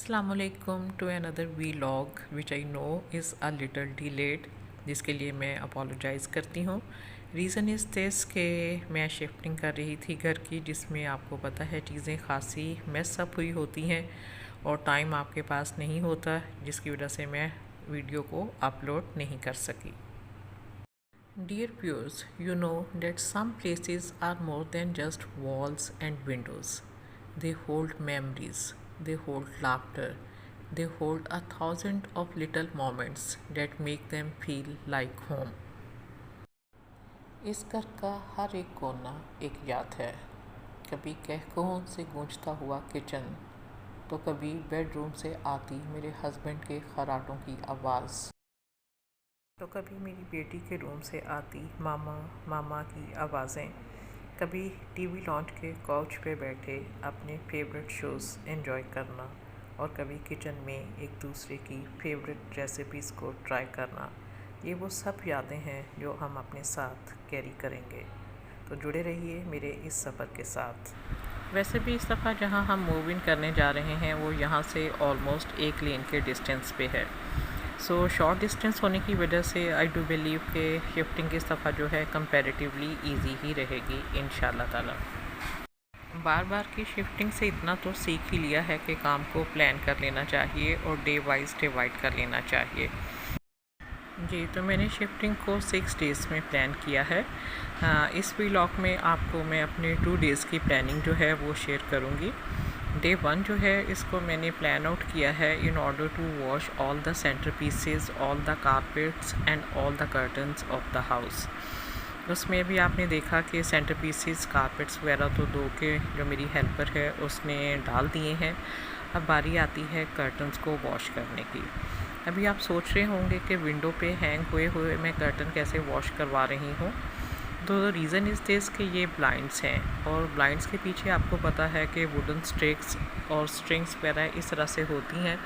अस्सलामुअलैकुम to another vlog which I know is a little delayed, जिसके लिए मैं अपोलोजाइज़ करती हूँ। रीज़न इज़ दिस कि मैं शिफ्टिंग कर रही थी घर की, जिसमें आपको पता है चीज़ें खासी मेस अप हुई होती हैं और टाइम आपके पास नहीं होता, जिसकी वजह से मैं वीडियो को अपलोड नहीं कर सकी। Dear viewers, you know that some places are more than just walls and windows. They hold memories, they hold laughter, they hold a thousand of little moments that make them feel like home. इस घर का हर एक कोना एक याद है। कभी कहकहों से गूंजता हुआ किचन, तो कभी बेडरूम से आती मेरे हस्बैंड के खर्राटों की आवाज़, तो कभी मेरी बेटी के रूम से आती मामा मामा की आवाज़ें, कभी टीवी लॉन्च के काउच पे बैठे अपने फेवरेट शोज़ एंजॉय करना, और कभी किचन में एक दूसरे की फेवरेट रेसिपीज़ को ट्राई करना। ये वो सब यादें हैं जो हम अपने साथ कैरी करेंगे। तो जुड़े रहिए मेरे इस सफ़र के साथ। वैसे भी इस दफ़ा जहाँ हम मूव इन करने जा रहे हैं वो यहाँ से ऑलमोस्ट 1 लेन के डिस्टेंस पे है। सो शॉर्ट डिस्टेंस होने की वजह से आई डू बिलीव कि शिफ्टिंग इस दफ़ा जो है कंपैरेटिवली इजी ही रहेगी इंशाल्लाह ताला। बार बार की शिफ्टिंग से इतना तो सीख ही लिया है कि काम को प्लान कर लेना चाहिए और डे वाइज डिवाइड कर लेना चाहिए। जी, तो मैंने शिफ्टिंग को 6 डेज़ में प्लान किया है। इस व्लॉग में आपको मैं अपने 2 डेज़ की प्लानिंग जो है वो शेयर करूँगी। डे 1 जो है इसको मैंने प्लान आउट किया है in order to wash all the centre pieces, all the carpets and all the curtains of the house. उसमें भी आपने देखा कि सेंटर पीसेस कारपेट्स वगैरह तो धो के जो मेरी हेल्पर है उसने डाल दिए हैं। अब बारी आती है कर्टन्स को वॉश करने की। अभी आप सोच रहे होंगे कि विंडो पे हैंग हुए हुए मैं कर्टन कैसे वॉश करवा रही हूँ। तो रीज़न इज़ दिस कि ये ब्लाइंड्स हैं, और ब्लाइंड्स के पीछे आपको पता है कि वुडन स्टिक्स और स्ट्रिंग्स वगैरह इस तरह से होती हैं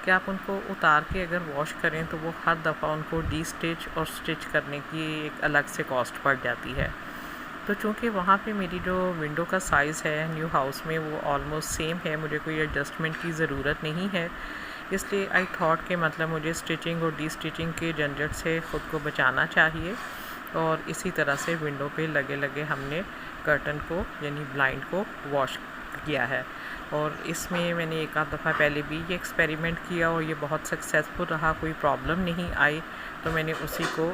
कि आप उनको उतार के अगर वॉश करें तो वो हर दफ़ा उनको डी स्टिच और स्टिच करने की एक अलग से कॉस्ट पड़ जाती है। तो चूँकि वहाँ पे मेरी जो विंडो का साइज़ है न्यू हाउस में वो ऑलमोस्ट सेम है, मुझे कोई एडजस्टमेंट की ज़रूरत नहीं है, इसलिए आई थॉट कि मतलब मुझे स्टिचिंग और डी स्टिचिंग के झंझट से ख़ुद को बचाना चाहिए, और इसी तरह से विंडो पे लगे लगे हमने कर्टन को यानी ब्लाइंड को वॉश किया है। और इसमें मैंने एक आध दफ़ा पहले भी ये एक्सपेरिमेंट किया और ये बहुत सक्सेसफुल रहा, कोई प्रॉब्लम नहीं आई, तो मैंने उसी को